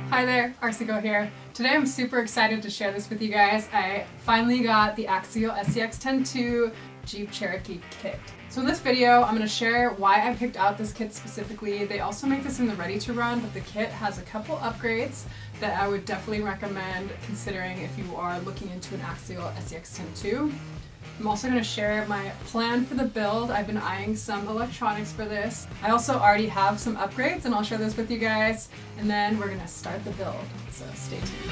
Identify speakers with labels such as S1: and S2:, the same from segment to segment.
S1: Hi there, Arsico here. Today I'm super excited to share this with you guys. I finally got the Axial SCX10.2 Jeep Cherokee kit. So in this video, I'm going to share why I picked out this kit specifically. They also make this in the ready to run, but the kit has a couple upgrades that I would definitely recommend considering if you are looking into an Axial SCX10.2. I'm also going to share my plan for the build. I've been eyeing some electronics for this. I also already have some upgrades and I'll share those with you guys. And then we're going to start the build, so stay tuned.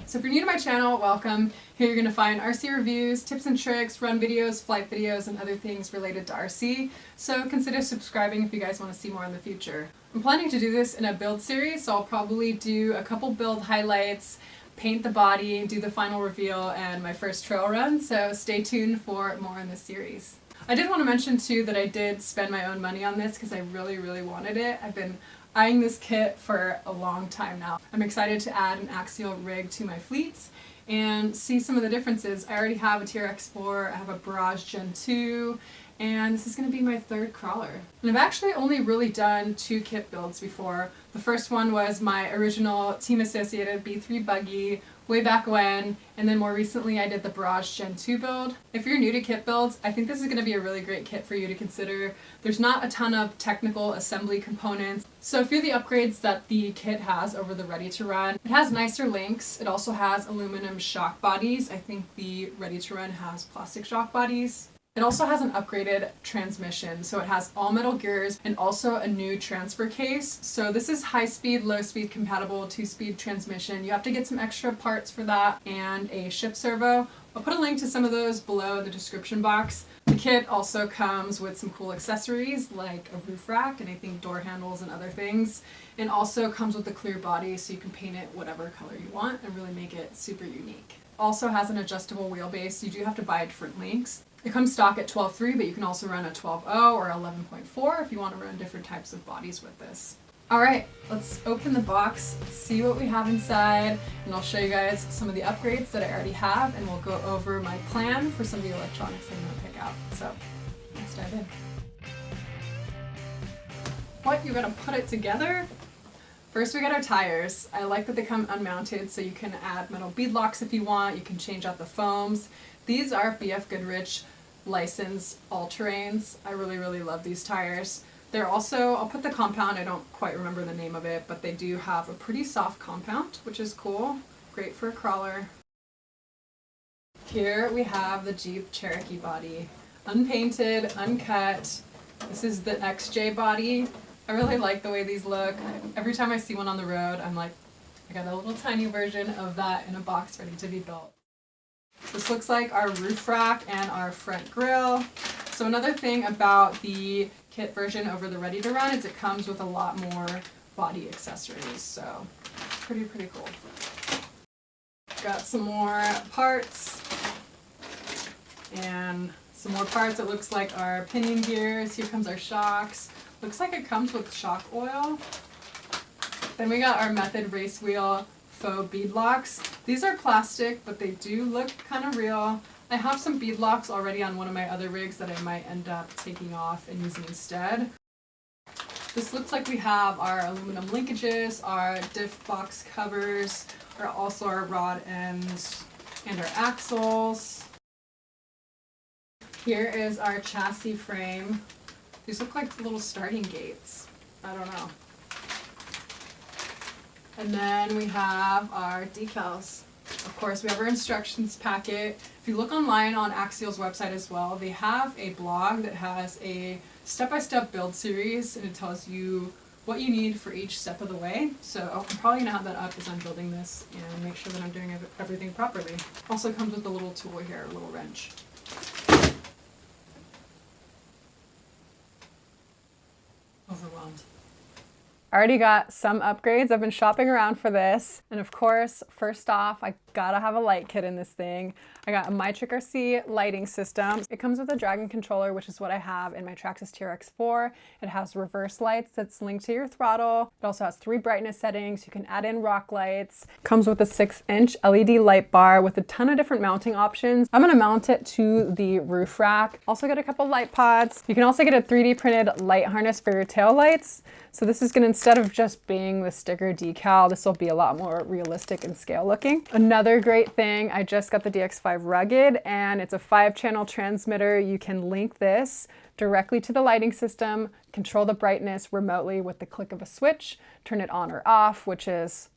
S1: So if you're new to my channel, welcome. Here you're going to find RC reviews, tips and tricks, run videos, flight videos, and other things related to RC. So consider subscribing if you guys want to see more in the future. I'm planning to do this in a build series, so I'll probably do a couple build highlights, paint the body, do the final reveal, and my first trail run, so stay tuned for more in this series. I did want to mention too that I did spend my own money on this because I really wanted it. I've been eyeing this kit for a long time now. I'm excited to add an axial rig to my fleets and see some of the differences. I already have a TRX4, I have a Barrage Gen 2, and this is going to be my third crawler. And I've actually only really done 2 kit builds before. The first one was my original Team Associated B3 buggy way back when, and then more recently I did the Barrage Gen 2 build. If you're new to kit builds, I think this is going to be a really great kit for you to consider. There's not a ton of technical assembly components, so a few of the upgrades that the kit has over the ready to run. It has nicer links, it also has aluminum shock bodies. I think the ready to run has plastic shock bodies. It also has an upgraded transmission, so it has all metal gears and also a new transfer case. So this is high speed, low speed compatible 2-speed transmission. You have to get some extra parts for that and a shift servo. I'll put a link to some of those below in the description box. The kit also comes with some cool accessories like a roof rack and I think door handles and other things. And also comes with a clear body so you can paint it whatever color you want and really make it super unique. Also has an adjustable wheelbase. You do have to buy different links. It comes stock at 12.3, but you can also run a 12.0 or 11.4 if you want to run different types of bodies with this. Alright, let's open the box, see what we have inside, and I'll show you guys some of the upgrades that I already have, and we'll go over my plan for some of the electronics I'm going to pick out. So, let's dive in. What? You're going to put it together? First we got our tires. I like that they come unmounted so you can add metal bead locks if you want, you can change out the foams. These are BF Goodrich licensed all-terrains. I really love these tires. They're also, I'll put the compound, I don't quite remember the name of it, but they do have a pretty soft compound, which is cool. Great for a crawler. Here we have the Jeep Cherokee body. Unpainted, uncut. This is the XJ body. I really like the way these look. Every time I see one on the road, I'm like, I got a little tiny version of that in a box ready to be built. This looks like our roof rack and our front grille. So another thing about the kit version over the ready to run is it comes with a lot more body accessories. So pretty cool. Got some more parts and some more parts. It looks like our pinion gears. Here comes our shocks. Looks like it comes with shock oil. Then we got our Method race wheel faux bead locks. These are plastic, but they do look kind of real. I have some bead locks already on one of my other rigs that I might end up taking off and using instead. This looks like we have our aluminum linkages, our diff box covers, also our rod ends, and our axles. Here is our chassis frame. These look like little starting gates. I don't know. And then we have our decals. Of course, we have our instructions packet. If you look online on Axial's website as well, they have a blog that has a step-by-step build series, and it tells you what you need for each step of the way. So I'm probably going to have that up as I'm building this and make sure that I'm doing everything properly. Also comes with a little tool here, a little wrench. Overwhelmed. I already got some upgrades. I've been shopping around for this. And of course, first off, I Gotta have a light kit in this thing. I got a MyTrick RC lighting system. It comes with a Dragon controller, which is what I have in my Traxxas TRX4. It has reverse lights that's linked to your throttle. It also has 3 brightness settings. You can add in rock lights. Comes with a 6-inch LED light bar with a ton of different mounting options. I'm gonna mount it to the roof rack. Also got a couple light pods. You can also get a 3D printed light harness for your tail lights. So this is gonna, instead of just being the sticker decal, this will be a lot more realistic and scale looking. Another great thing, I just got the DX5 Rugged, and it's a 5-channel transmitter. You can link this directly to the lighting system, control the brightness remotely with the click of a switch, turn it on or off, which is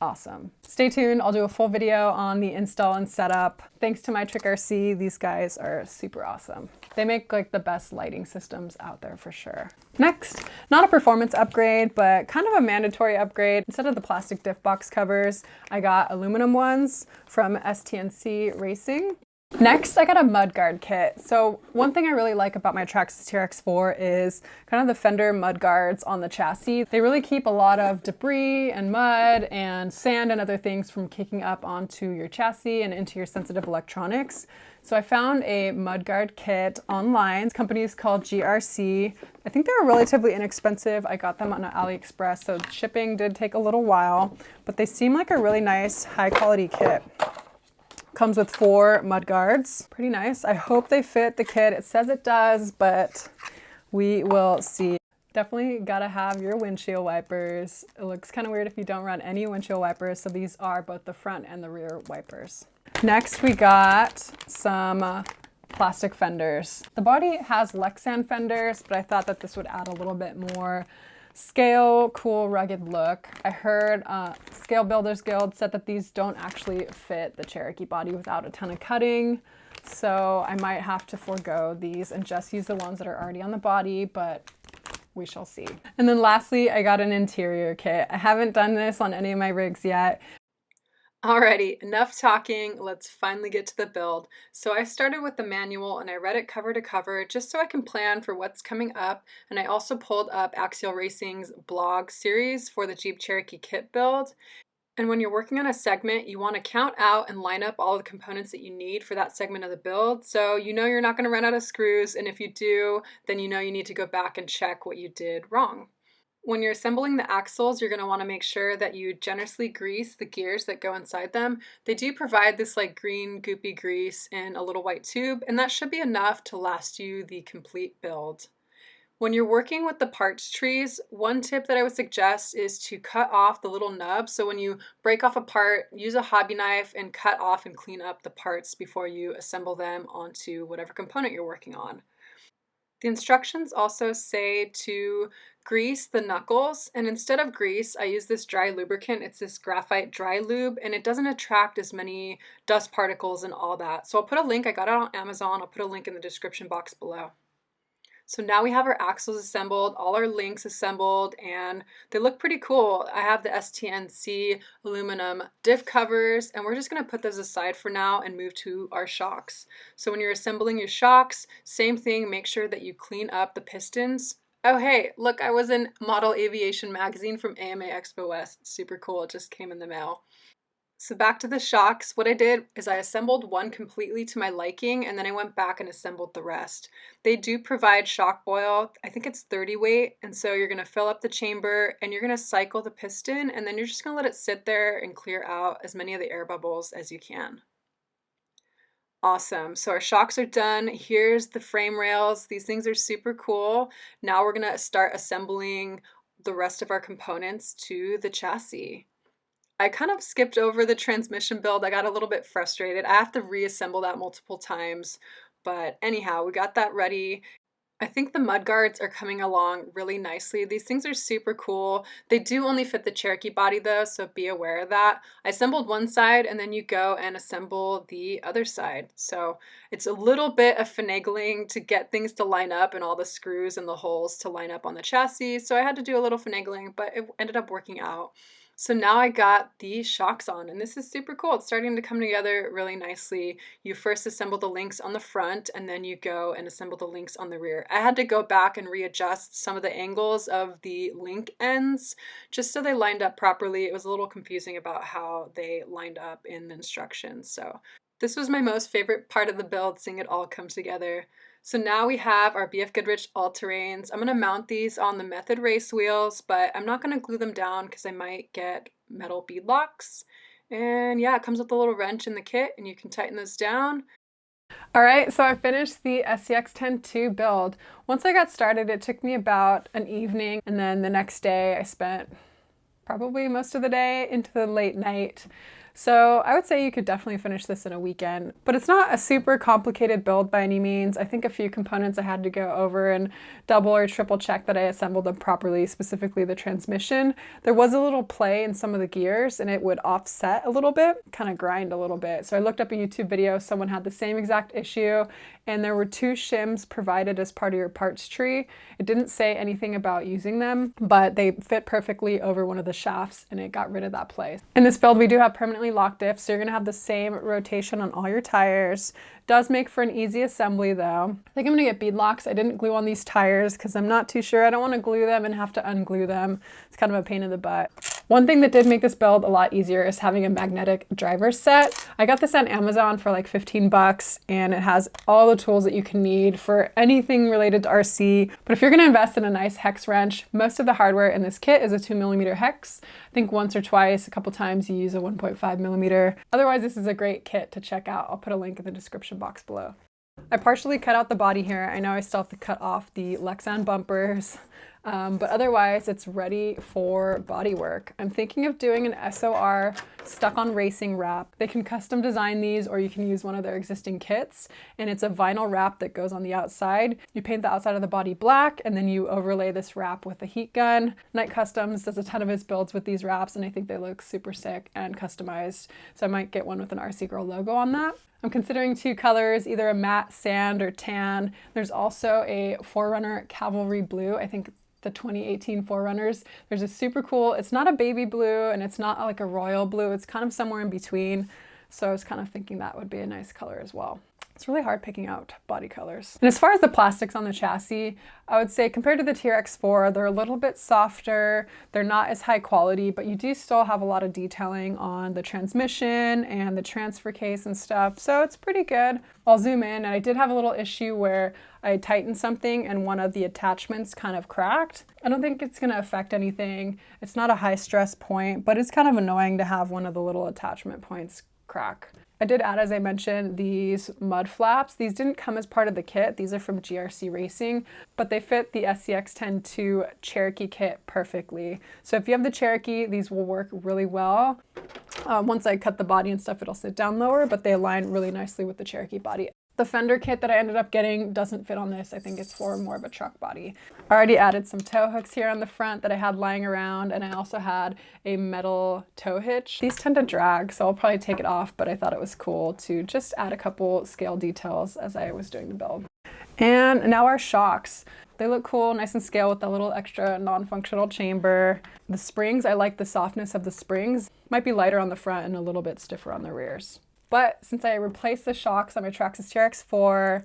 S1: awesome. Stay tuned, I'll do a full video on the install and setup. Thanks to MyTrick RC, these guys are super awesome. They make like the best lighting systems out there for sure. Next, not a performance upgrade, but kind of a mandatory upgrade. Instead of the plastic diff box covers, I got aluminum ones from STNC Racing. Next, I got a mudguard kit. So one thing I really like about my Traxxas TRX4 is kind of the fender mudguards on the chassis. They really keep a lot of debris and mud and sand and other things from kicking up onto your chassis and into your sensitive electronics. So I found a mudguard kit online. This company is called GRC. I think they were relatively inexpensive. I got them on AliExpress, so shipping did take a little while, but they seem like a really nice, high quality kit. Comes with 4 mud guards. Pretty nice. I hope they fit the kit. It says it does, but we will see. Definitely gotta have your windshield wipers. It looks kind of weird if you don't run any windshield wipers, so these are both the front and the rear wipers. Next, we got some plastic fenders. The body has Lexan fenders, but I thought that this would add a little bit more scale, cool, rugged look. I heard Scale Builders Guild said that these don't actually fit the Cherokee body without a ton of cutting. So I might have to forego these and just use the ones that are already on the body, but we shall see. And then lastly, I got an interior kit. I haven't done this on any of my rigs yet. Alrighty, enough talking, let's finally get to the build. So I started with the manual and I read it cover to cover just so I can plan for what's coming up, and I also pulled up Axial Racing's blog series for the Jeep Cherokee kit build. And when you're working on a segment, you want to count out and line up all the components that you need for that segment of the build, so you know you're not going to run out of screws, and if you do, then you know you need to go back and check what you did wrong. When you're assembling the axles, you're going to want to make sure that you generously grease the gears that go inside them. They do provide this like green goopy grease in a little white tube, and that should be enough to last you the complete build. When you're working with the parts trees, one tip that I would suggest is to cut off the little nubs. So when you break off a part, use a hobby knife and cut off and clean up the parts before you assemble them onto whatever component you're working on. The instructions also say to grease the knuckles, and instead of grease, I use this dry lubricant. It's this graphite dry lube, and it doesn't attract as many dust particles and all that. So I'll put a link, I got it on Amazon, I'll put a link in the description box below. So now we have our axles assembled, all our links assembled, and they look pretty cool. I have the STNC aluminum diff covers, and we're just gonna put those aside for now and move to our shocks. So when you're assembling your shocks, same thing, make sure that you clean up the pistons. Oh hey, look, I was in Model Aviation magazine from AMA Expo West. Super cool, it just came in the mail. So back to the shocks, what I did is I assembled one completely to my liking, and then I went back and assembled the rest. They do provide shock oil, I think it's 30 weight, and so you're gonna fill up the chamber and you're gonna cycle the piston, and then you're just gonna let it sit there and clear out as many of the air bubbles as you can. Awesome, so our shocks are done. Here's the frame rails. These things are super cool. Now we're gonna start assembling the rest of our components to the chassis. I kind of skipped over the transmission build. I got a little bit frustrated. I have to reassemble that multiple times, but anyhow, we got that ready. I think the mudguards are coming along really nicely. These things are super cool. They do only fit the Cherokee body though, so be aware of that. I assembled one side and then you go and assemble the other side. So it's a little bit of finagling to get things to line up and all the screws and the holes to line up on the chassis. So I had to do a little finagling, but it ended up working out. So now I got the shocks on, and this is super cool. It's starting to come together really nicely. You first assemble the links on the front, and then you go and assemble the links on the rear. I had to go back and readjust some of the angles of the link ends just so they lined up properly. It was a little confusing about how they lined up in the instructions. So this was my most favorite part of the build, seeing it all come together. So now we have our BF Goodrich all-terrains. I'm gonna mount these on the Method race wheels, but I'm not gonna glue them down because I might get metal bead locks. And yeah, it comes with a little wrench in the kit and you can tighten those down. All right, so I finished the SCX10.2 build. Once I got started, it took me about an evening, and then the next day I spent probably most of the day into the late night. So I would say you could definitely finish this in a weekend, but it's not a super complicated build by any means. I think a few components I had to go over and double or triple check that I assembled them properly, specifically the transmission. There was a little play in some of the gears and it would offset a little bit, kind of grind a little bit. So I looked up a YouTube video, someone had the same exact issue, and there were 2 shims provided as part of your parts tree. It didn't say anything about using them, but they fit perfectly over one of the shafts and it got rid of that play. In this build, we do have permanently locked diffs, so you're gonna have the same rotation on all your tires. Does make for an easy assembly though. I think I'm gonna get bead locks. I didn't glue on these tires because I'm not too sure. I don't want to glue them and have to unglue them. It's kind of a pain in the butt. One thing that did make this build a lot easier is having a magnetic driver set. I got this on Amazon for like 15 bucks and it has all the tools that you can need for anything related to RC. But if you're gonna invest in a nice hex wrench, most of the hardware in this kit is a 2mm hex. I think once or twice, a couple times you use a 1.5mm. Otherwise, this is a great kit to check out. I'll put a link in the description box below. I partially cut out the body here. I know I still have to cut off the Lexan bumpers, but otherwise it's ready for body work. I'm thinking of doing an SOR stuck on racing wrap. They can custom design these or you can use one of their existing kits, and it's a vinyl wrap that goes on the outside. You paint the outside of the body black and then you overlay this wrap with a heat gun. Knight Customs does a ton of his builds with these wraps and I think they look super sick and customized. So I might get one with an RC Girl logo on that. I'm considering 2 colors, either a matte sand or tan. There's also a 4Runner Cavalry Blue. I think the 2018 4Runners. There's a super cool, it's not a baby blue and it's not like a royal blue. It's kind of somewhere in between. So I was kind of thinking that would be a nice color as well. It's really hard picking out body colors. And as far as the plastics on the chassis, I would say compared to the TRX4, they're a little bit softer. They're not as high quality, but you do still have a lot of detailing on the transmission and the transfer case and stuff. So it's pretty good. I'll zoom in, and I did have a little issue where I tightened something and one of the attachments kind of cracked. I don't think it's gonna affect anything. It's not a high stress point, but it's kind of annoying to have one of the little attachment points crack. I did add, as I mentioned, these mud flaps. These didn't come as part of the kit. These are from GRC Racing, but they fit the SCX10.2 Cherokee kit perfectly. So if you have the Cherokee, these will work really well. Once I cut the body and stuff, it'll sit down lower, but they align really nicely with the Cherokee body. The fender kit that I ended up getting doesn't fit on this. I think it's for more of a truck body. I already added some tow hooks here on the front that I had lying around, and I also had a metal tow hitch. These tend to drag, so I'll probably take it off, but I thought it was cool to just add a couple scale details as I was doing the build. And now our shocks. They look cool, nice and scale with the little extra non-functional chamber. The springs, I like the softness of the springs. Might be lighter on the front and a little bit stiffer on the rears. But since I replaced the shocks on my Traxxas TRX4,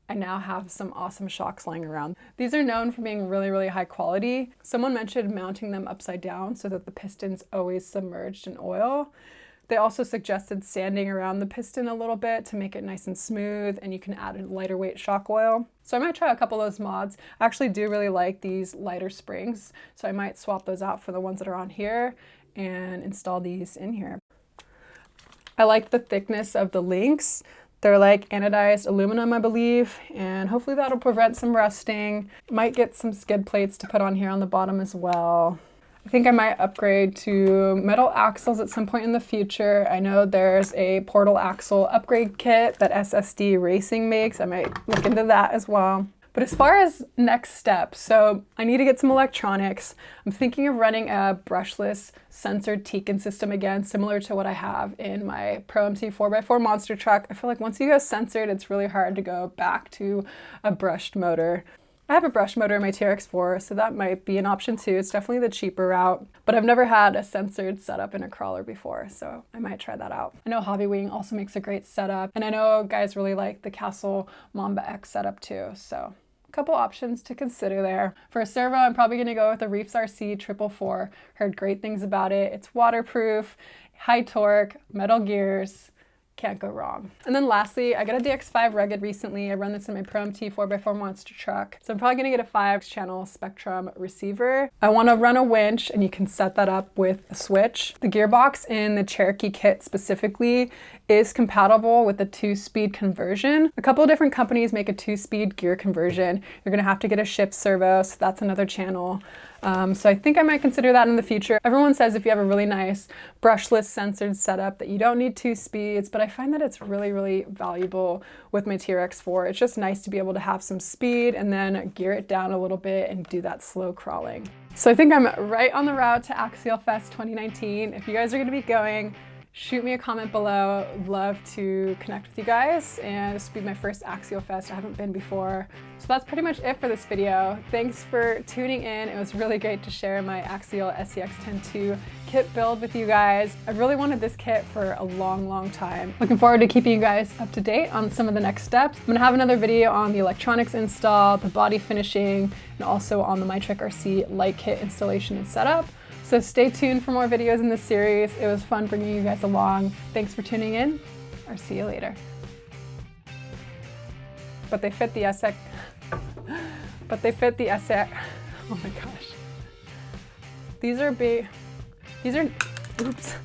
S1: I now have some awesome shocks lying around. These are known for being really, really high quality. Someone mentioned mounting them upside down so that the piston's always submerged in oil. They also suggested sanding around the piston a little bit to make it nice and smooth, and you can add a lighter weight shock oil. So I might try a couple of those mods. I actually do really like these lighter springs, so I might swap those out for the ones that are on here and install these in here. I like the thickness of the links. They're like anodized aluminum, I believe, and hopefully that'll prevent some rusting. Might get some skid plates to put on here on the bottom as well. I think I might upgrade to metal axles at some point in the future. I know there's a portal axle upgrade kit that SSD Racing makes. I might look into that as well. But as far as next steps, so I need to get some electronics. I'm thinking of running a brushless sensored Tekin system again, similar to what I have in my Pro MC 4x4 monster truck. I feel like once you go sensored, it's really hard to go back to a brushed motor. I have a brush motor in my TRX4, so that might be an option too. It's definitely the cheaper route, but I've never had a censored setup in a crawler before, so I might try that out. I know Hobbywing also makes a great setup, and I know guys really like the Castle Mamba X setup too, so a couple options to consider there. For a servo, I'm probably gonna go with the Reefs RC 444. Heard great things about it. It's waterproof, high torque, metal gears. Can't go wrong. And then lastly, I got a DX5 Rugged recently. I run this in my Pro MT 4x4 monster truck. So I'm probably gonna get a 5-channel Spectrum receiver. I wanna run a winch, and you can set that up with a switch. The gearbox in the Cherokee kit specifically is compatible with the 2-speed conversion. A couple of different companies make a 2-speed gear conversion. You're gonna have to get a shift servo, so that's another channel. So I think I might consider that in the future. Everyone says if you have a really nice brushless censored setup that you don't need 2 speeds, but I find that it's really, really valuable with my TRX4. It's just nice to be able to have some speed and then gear it down a little bit and do that slow crawling. So I think I'm right on the route to Axialfest 2019. If you guys are gonna be going, shoot me a comment below. I'd love to connect with you guys, and this will be my first Axialfest. I haven't been before. So that's pretty much it for this video. Thanks for tuning in. It was really great to share my Axial SCX10.2 kit build with you guys. I really wanted this kit for a long, long time. Looking forward to keeping you guys up to date on some of the next steps. I'm gonna have another video on the electronics install, the body finishing, and also on the MyTrek RC light kit installation and setup. So stay tuned for more videos in this series. It was fun bringing you guys along. Thanks for tuning in. I'll see you later. But they fit the SX. Oh my gosh. These are, oops.